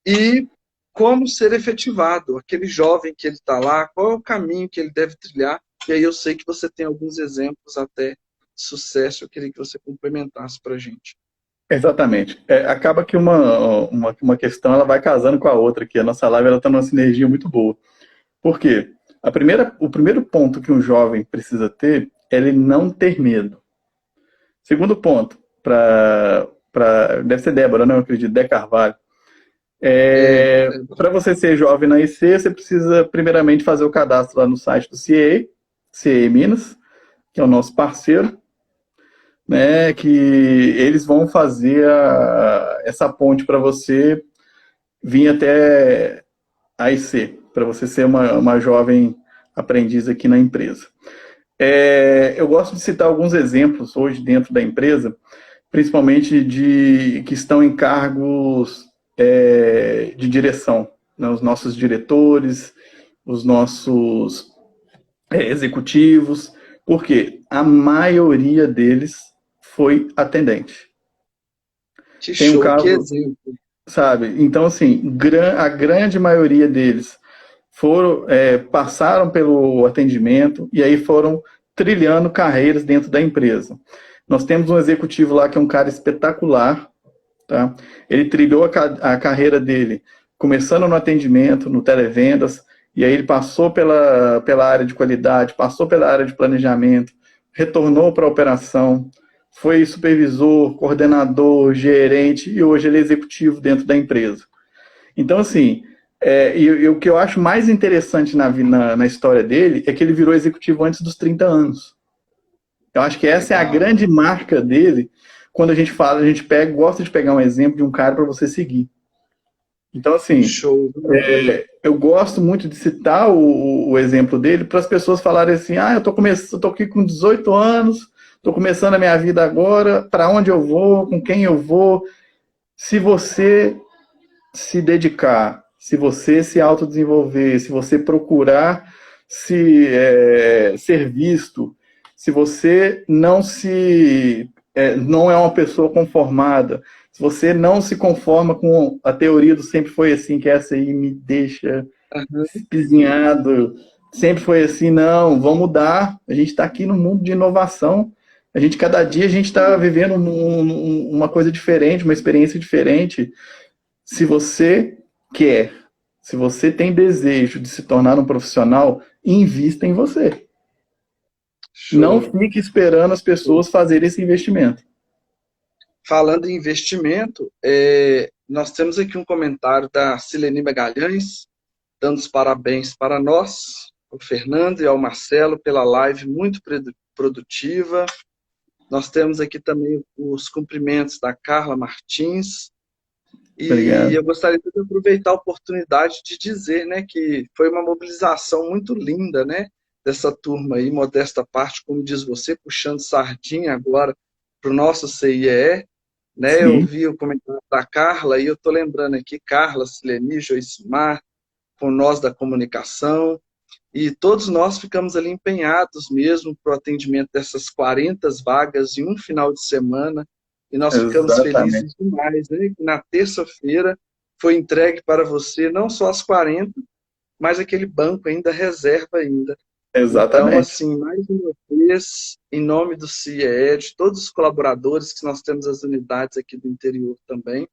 e como ser efetivado, aquele jovem que ele está lá, qual é o caminho que ele deve trilhar, e aí eu sei que você tem alguns exemplos até de sucesso, eu queria que você complementasse para a gente. Exatamente. Acaba que uma questão ela vai casando com a outra aqui. A nossa live ela está numa sinergia muito boa. Por quê? O primeiro ponto que um jovem precisa ter é ele não ter medo. Segundo ponto, deve ser Débora, não, eu acredito, Dé Carvalho. É, Para você ser jovem na IC, você precisa primeiramente fazer o cadastro lá no site do CIE Minas, que é o nosso parceiro, né, que eles vão fazer essa ponte para você vir até a IC, para você ser uma jovem aprendiz aqui na empresa. Eu gosto de citar alguns exemplos hoje dentro da empresa, principalmente de que estão em cargos de direção, né, os nossos diretores, os nossos executivos, porque a maioria deles foi atendente. que Tem um show, que caso, exemplo. sabe? Então, assim, a grande maioria deles passaram pelo atendimento e aí foram trilhando carreiras dentro da empresa. Nós temos um executivo lá que é um cara espetacular, tá? Ele trilhou a carreira dele começando no atendimento, no televendas, e aí ele passou pela área de qualidade, passou pela área de planejamento, retornou para a operação, foi supervisor, coordenador, gerente, e hoje ele é executivo dentro da empresa. Então, assim, e o que eu acho mais interessante na história dele é que ele virou executivo antes dos 30 anos. Eu acho que essa é a Legal, grande marca dele. Quando a gente fala, a gente gosta de pegar um exemplo de um cara para você seguir. Então, assim, show. eu gosto muito de citar o exemplo dele para as pessoas falarem assim: ah, eu tô aqui com 18 anos, estou começando a minha vida agora, para onde eu vou, com quem eu vou. Se você se dedicar, se você se autodesenvolver, se você procurar ser visto, se você não é uma pessoa conformada, se você não se conforma com a teoria do sempre foi assim, que essa aí me deixa espizinhado, sempre foi assim, não, vamos mudar, a gente está aqui no mundo de inovação, cada dia a gente está vivendo uma coisa diferente, uma experiência diferente. Se você quer, se você tem desejo de se tornar um profissional, invista em você. Não Show. fique esperando as pessoas fazerem esse investimento. Falando em investimento, nós temos aqui um comentário da Silene Magalhães, dando os parabéns para nós, ao Fernando e ao Marcelo, pela live muito produtiva. Nós temos aqui também os cumprimentos da Carla Martins. E Obrigado. eu gostaria de aproveitar a oportunidade de dizer, né, que foi uma mobilização muito linda, né, dessa turma aí, modesta parte, como diz você, puxando sardinha agora para o nosso CIE, né? Eu Sim, vi o comentário da Carla e eu estou lembrando aqui, Carla, Sileni, Joicimar, com nós da comunicação, e todos nós ficamos ali empenhados mesmo para o atendimento dessas 40 vagas em um final de semana, e nós ficamos exatamente. felizes demais, né? Que na terça-feira foi entregue para você não só as 40, mas aquele banco ainda reserva ainda. Então, Exatamente. assim, mais uma vez, em nome do CIE, de todos os colaboradores que nós temos as unidades aqui do interior também,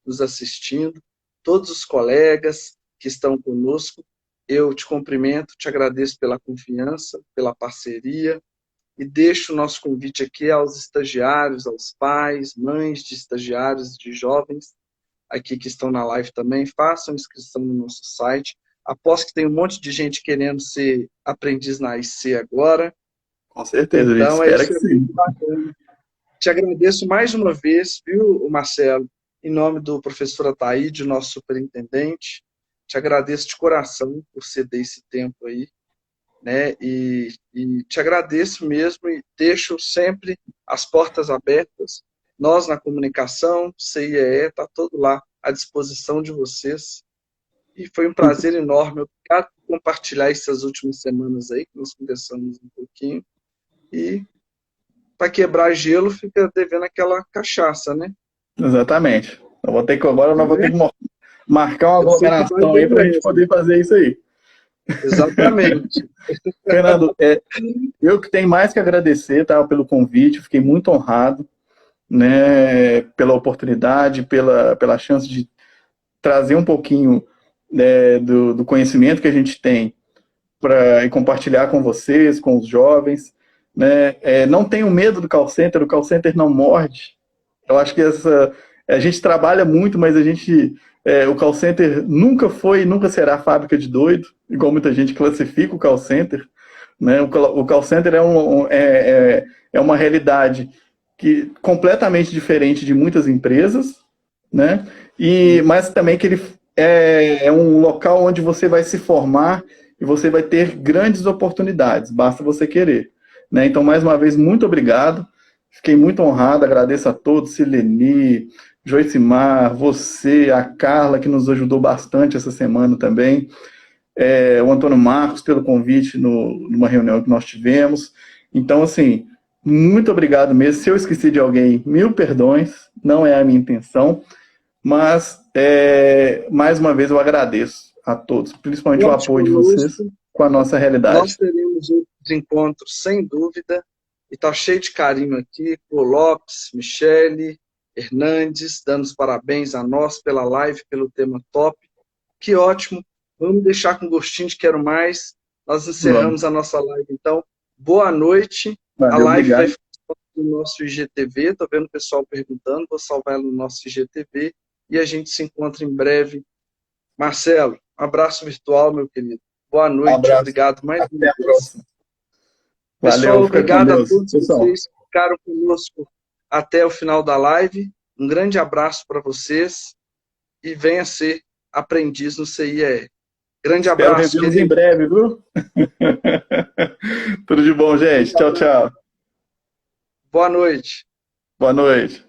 nos assistindo, todos os colegas que estão conosco, eu te cumprimento, te agradeço pela confiança, pela parceria, e deixo o nosso convite aqui aos estagiários, aos pais, mães de estagiários, de jovens, aqui que estão na live também, façam inscrição no nosso site. Aposto que tem um monte de gente querendo ser aprendiz na IC agora. Com certeza, a gente Então, espera isso que é sim. muito bacana. Te agradeço mais uma vez, viu, Marcelo, em nome do professor Ataíde, nosso superintendente. Te agradeço de coração por ceder esse tempo aí, né? E te agradeço mesmo e deixo sempre as portas abertas. Nós, na comunicação, CIEE, está todo lá à disposição de vocês. E foi um prazer enorme. Obrigado por compartilhar essas últimas semanas aí, que nós conversamos um pouquinho. E para quebrar gelo, fica devendo aquela cachaça, né? Exatamente. Agora nós vamos ter Né? que marcar uma Eu sei que vai aglomeração aí para a gente ter essa. poder fazer isso aí. Exatamente. Fernando, eu que tenho mais que agradecer, tá, pelo convite, fiquei muito honrado, né, pela oportunidade, pela chance de trazer um pouquinho, né, do conhecimento que a gente tem e compartilhar com vocês, com os jovens, né? Não tenham medo do call center, o call center não morde. Eu acho que a gente trabalha muito, mas o call center nunca foi e nunca será fábrica de doido, igual muita gente classifica o call center, né? O call center é uma realidade completamente diferente de muitas empresas, né? Mas também que ele é um local onde você vai se formar e você vai ter grandes oportunidades, basta você querer, né? Então, mais uma vez, muito obrigado. Fiquei muito honrado, agradeço a todos, Sileni, Joicimar, você, a Carla, que nos ajudou bastante essa semana também, o Antônio Marcos, pelo convite numa reunião que nós tivemos. Então, assim, muito obrigado mesmo. Se eu esqueci de alguém, mil perdões, não é a minha intenção, mas, mais uma vez, eu agradeço a todos, principalmente o Conte apoio de vocês conosco. com a nossa realidade. Nós teremos outros encontros, sem dúvida. E está cheio de carinho aqui, com o Lopes, Michele, Hernandes, dando os parabéns a nós pela live, pelo tema top. Que ótimo. Vamos deixar com gostinho de quero mais. Nós encerramos a nossa live, então. Boa noite. A Valeu, live vai obrigado. ficar no nosso IGTV. Estou vendo o pessoal perguntando. Vou salvar ela no nosso IGTV. E a gente se encontra em breve. Marcelo, um abraço virtual, meu querido. Boa Um noite. abraço. Obrigado mais Até uma a vez. próxima. Pessoal, Valeu, fica com obrigado a Deus, todos pessoal. vocês que ficaram conosco até o final da live. Um grande abraço para vocês e venha ser aprendiz no CIE. Grande Espero abraço, revê-los em querido. breve, viu? Tudo de bom, gente. Tchau, tchau. Boa noite. Boa noite.